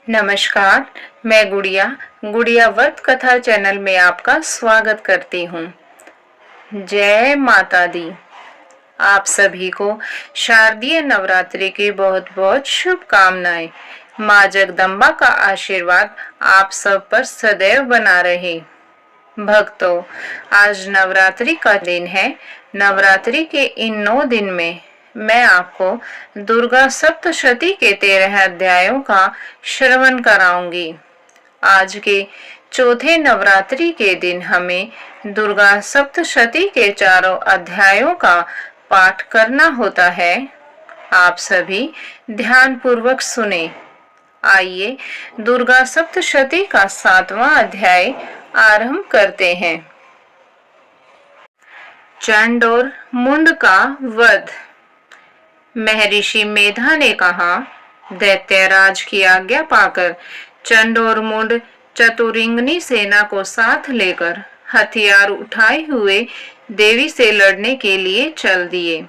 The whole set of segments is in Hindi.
नमस्कार, मैं गुड़िया गुड़िया व्रत कथा चैनल में आपका स्वागत करती हूँ। जय माता दी। आप सभी को शारदीय नवरात्रि की बहुत बहुत शुभकामनाएं। माँ जगदम्बा का आशीर्वाद आप सब पर सदैव बना रहे। भक्तों, आज नवरात्रि का दिन है। नवरात्रि के इन 9 दिन में मैं आपको दुर्गा सप्तशती के 13 अध्यायों का श्रवण कराऊंगी। आज के चौथे नवरात्रि के दिन हमें दुर्गा सप्तशती के चारों अध्यायों का पाठ करना होता है। आप सभी ध्यान पूर्वक सुने। आइए दुर्गा सप्तशती का 7वां अध्याय आरंभ करते हैं। चंड और मुंड का वध। महर्षि मेधा ने कहा, दैत्यराज की आज्ञा पाकर चंड और मुंड चतुरिंगनी सेना को साथ लेकर हथियार उठाए हुए देवी से लड़ने के लिए चल दिए।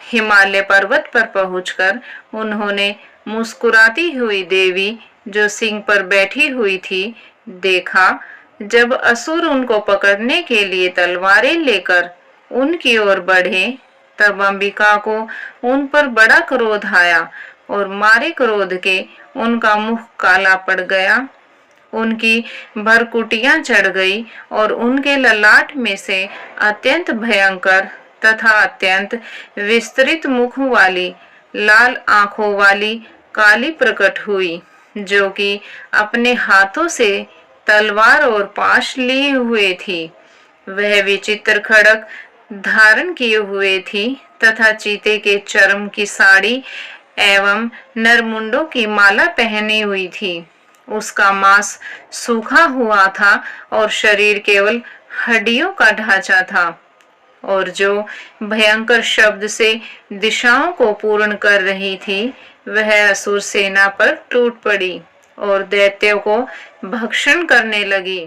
हिमालय पर्वत पर पहुंचकर उन्होंने मुस्कुराती हुई देवी जो सिंह पर बैठी हुई थी देखा। जब असुर उनको पकड़ने के लिए तलवारें लेकर उनकी ओर बढ़े तब अंबिका को उन पर बड़ा क्रोध आया और मारे क्रोध के उनका मुख काला पड़ गया। उनकी भरकुटियां चढ़ गई और उनके ललाट में से अत्यंत भयंकर तथा अत्यंत विस्तृत मुख वाली लाल आंखों वाली काली प्रकट हुई, जो कि अपने हाथों से तलवार और पाश लिए हुए थी। वह विचित्र खड़ग धारण किए हुए थी तथा चीते के चर्म की साड़ी एवं नरमुंडों की माला पहनी हुई थी। उसका मांस सूखा हुआ था और शरीर केवल हड्डियों का ढांचा था, और जो भयंकर शब्द से दिशाओं को पूर्ण कर रही थी वह असुर सेना पर टूट पड़ी और दैत्यों को भक्षण करने लगी।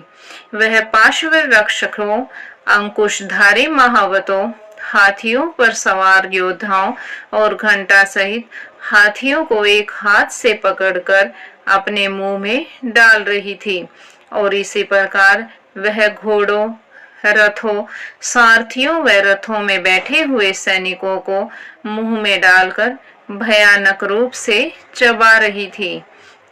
वह पार्श्व रक्षकों, अंकुशधारी महावतों, हाथियों पर सवार योद्धाओं और घंटा सहित हाथियों को एक हाथ से पकड़कर अपने मुंह में डाल रही थी, और इसी प्रकार वह घोड़ों, रथों, सारथियों व रथों में बैठे हुए सैनिकों को मुंह में डालकर भयानक रूप से चबा रही थी।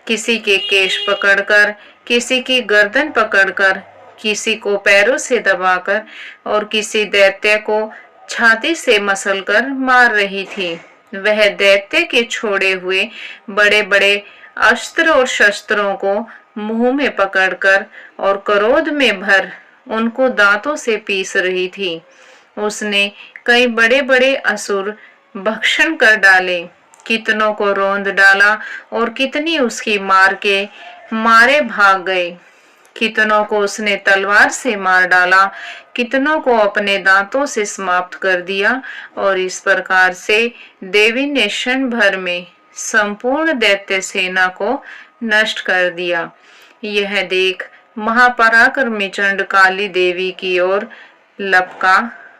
किसी के केश पकड़कर, किसी की गर्दन पकड़कर, किसी को पैरों से दबाकर और किसी दैत्य को छाती से मसलकर मार रही थी। वह दैत्य के छोड़े हुए बड़े बड़े अस्त्र और शस्त्रों को मुंह में पकड़कर और क्रोध में भर उनको दांतों से पीस रही थी। उसने कई बड़े बड़े असुर भक्षण कर डाले, कितनों को रौंद डाला और कितनी उसकी मार के मारे भाग गए। कितनों को उसने तलवार से मार डाला, कितनों को अपने दांतों से समाप्त कर दिया, और इस प्रकार से देवी ने क्षण भर में संपूर्ण दैत्य सेना को नष्ट कर दिया। यह देख महापराक्रमी चंड काली देवी की ओर लपका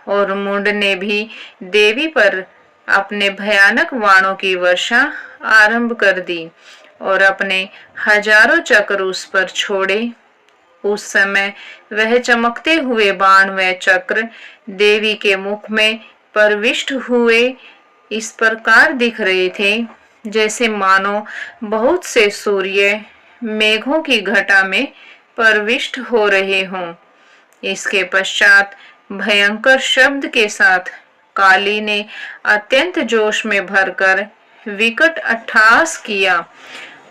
और मुंड ने भी देवी पर अपने भयानक बाणों की वर्षा आरंभ कर दी और अपने हजारों चक्र उस पर छोड़े। उस समय वह चमकते हुए बाण व चक्र देवी के मुख में प्रविष्ट हुए इस प्रकार दिख रहे थे जैसे मानो बहुत से सूर्य मेघों की घटा में प्रविष्ट हो रहे हों। इसके पश्चात भयंकर शब्द के साथ काली ने अत्यंत जोश में भरकर विकट अट्टहास किया।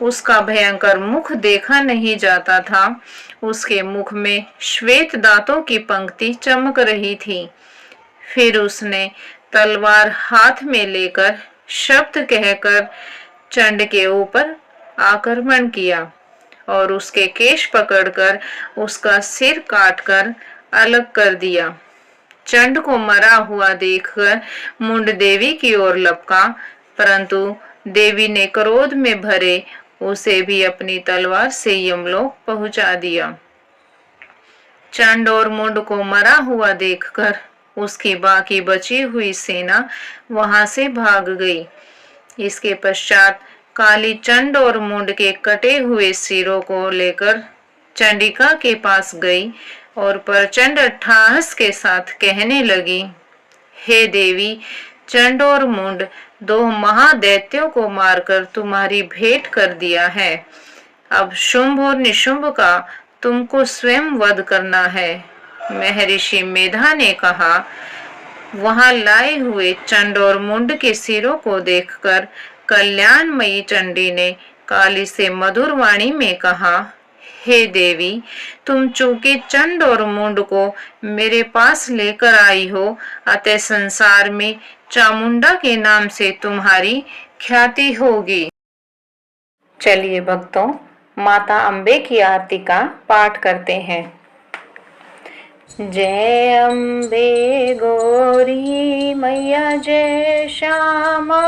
उसका भयंकर मुख देखा नहीं जाता था। उसके मुख में श्वेत दांतों की पंक्ति चमक रही थी। फिर उसने तलवार हाथ में लेकर शब्द कहकर चंड के ऊपर आक्रमण किया और उसके केश पकड़कर उसका सिर काटकर अलग कर दिया। चंड को मरा हुआ देखकर मुंड देवी की ओर लपका, परंतु देवी ने क्रोध में भरे उसे भी अपनी तलवार से यमलोक पहुंचा दिया। चंड और मुंड को मरा हुआ देखकर उसकी बाकी बची हुई सेना वहां से भाग गई। इसके पश्चात काली चंड और मुंड के कटे हुए सिरों को लेकर चंडिका के पास गई और प्रचंड अट्टहास के साथ कहने लगी, हे देवी, चंड और मुंड दो महादैत्यों को मारकर तुम्हारी भेंट कर दिया है। अब शुंभ और निशुंभ का तुमको स्वयं वध करना है। महर्षि मेधा ने कहा। वहां लाए हुए चंड और मुंड के सिरों को देखकर कल्याणमयी चंडी ने काली से मधुर वाणी में कहा, हे देवी, तुम चूंकि चंड और मुंड को मेरे पास लेकर आई हो, अतः संसार में चामुंडा के नाम से तुम्हारी ख्याति होगी। चलिए भक्तों, माता अम्बे की आरती का पाठ करते हैं। जय अम्बे गौरी मैया, जय श्यामा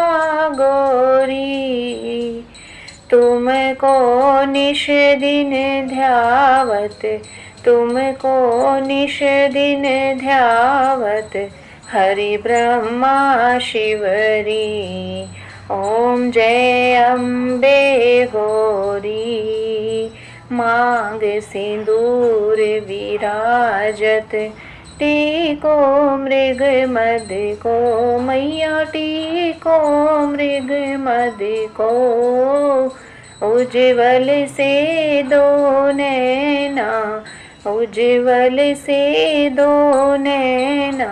गौरी, तुमको निश दिन ध्यावत, तुमको निश दिन ध्यावत, हरि ब्रह्मा शिवरी। ओम जय अम्बे गौरी, मांग सिंदूर विराजत, टीको मृग मद को मैया, टीको मृग मद को, उज्ज्वल से दो नैना, उज्ज्वल से दो नैना,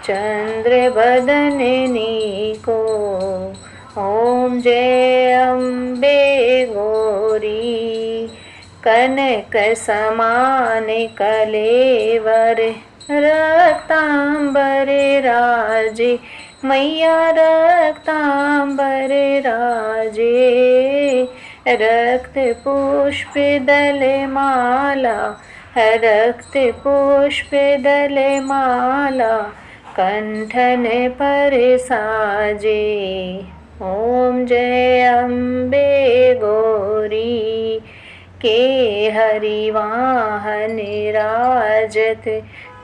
चंद्र बदननी को। ओम जय अम्बे गौरी, कनक समान कलेवर, रक्तांबर राजे मैया, रक्तांबर राजे, रक्त पुष्प दल माला, रक्त पुष्प दल माला, कंठन पर साजे। ओम जय अम्बे गौरी, के हरि वाहन राजत,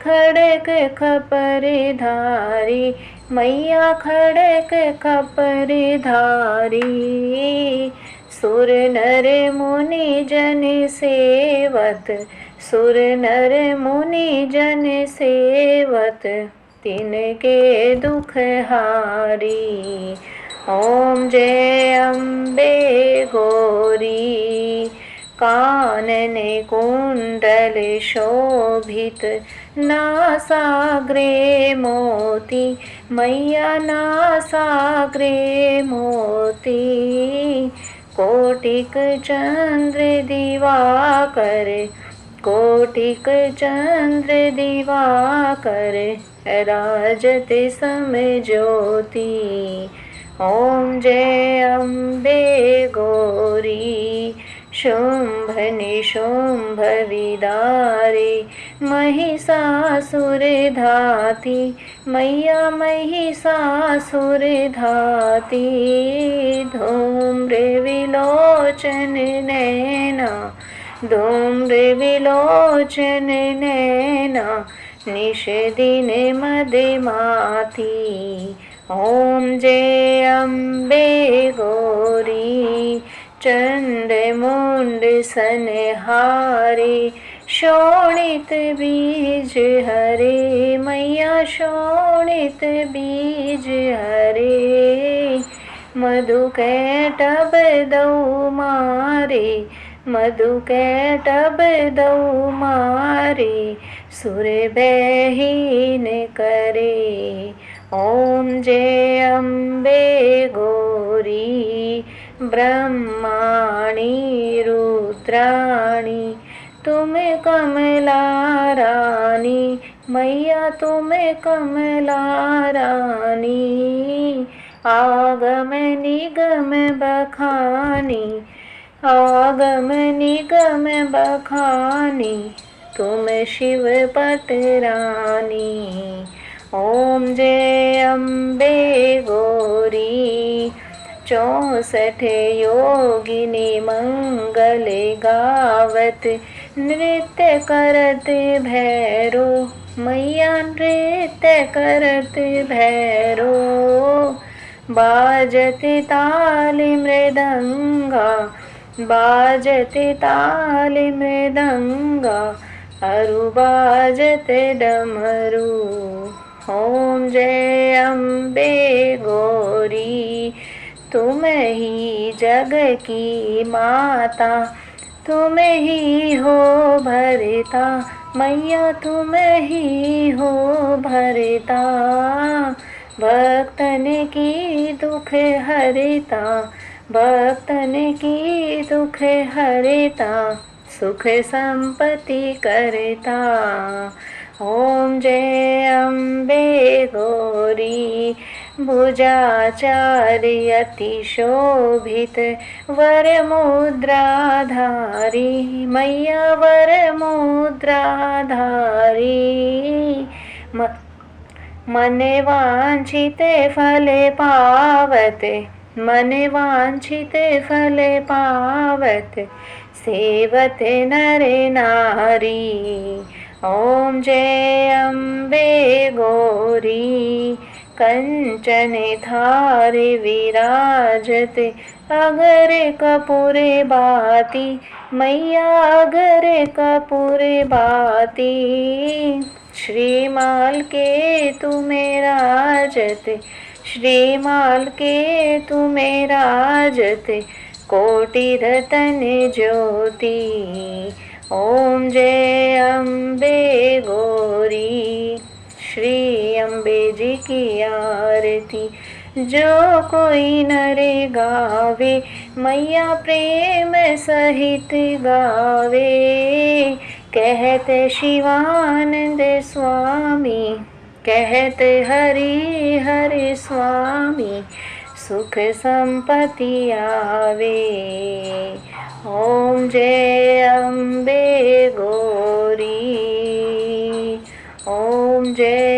खड़क खपर धारी मैया, खड़क खपर धारी, सुर नर मुनि जन सेवत, सुर नर मुनि जन सेवत, तिनके दुख हारी। ओम जय अम्बे गौरी, कानन कुंडल शोभित, नासाग्रे मोती मैया, नासाग्रे मोती, कोटिक चंद्र दिवाकर, कोटिक चंद्र दिवाकर, राजत सम ज्योति। ओम जय अम्बे गौरी, शुंभ निशुंभ विदारे, महिषासुर धाती मैया, महिषासुर धाती, धूम्र विलोचन नैना, धूम्र विलोचन नैना, निश दिन मदमाती। ओम जय अम्बे गौरी, चंड मुंड सनहारे, शोणित बीज हरे मैया, शोणित बीज हरे, मधु कैटभ दौ मारे, मधु कैटभ दौ मारे, सुर बहीन करे। ओम जय अम्बे गौरी, ब्रह्माणी रुद्राणी, तुम कमला रानी मैया, तुम कमला रानी, आगम निगम बखानी, आगम निगम बखानी, तुम शिव पटरानी। ओम जय अम्बे गौरी, 64 योगिनी मंगल गावत, नृत्य करत भैरो मैया, नृत्य करत भैरो, बाजते ताली मृदंगा, बाजते ताली मृदंगा, अरु बाजते डमरू। ओम जय अम्बे गौरी, तुम ही जग की माता, तुम ही हो भरता, मैया तुम ही हो भरता। भक्तन की दुख हरता, भक्तन की दुख हरता, सुख संपत्ति करता। ओम जय अम्बे गौरी, भुजाचार्य अति शोभित, वर मुद्राधारी, मैया वर मुद्राधारी। मने वांछिते फले पावते, मने वांछिते फले पावते, सेवते नरे नारी। ओम जय अम्बे गौरी, कंचन थारे विराजते, अगर कपूरे बाती, मैया अगर कपूरे बाती। श्रीमाल के तुम्हें राजते, श्रीमाल के तुम्हें राजते, कोटि रतन ज्योति। ओम जय अम्बे गौरी, श्री अम्बे जी की आरती जो कोई नरे गावे, मैया प्रेम सहित गावे। कहते शिवानंद स्वामी, कहते हरि हरि स्वामी, सुख संपत्ति आवे। ओम जय अम्बे गौरी, ओम जय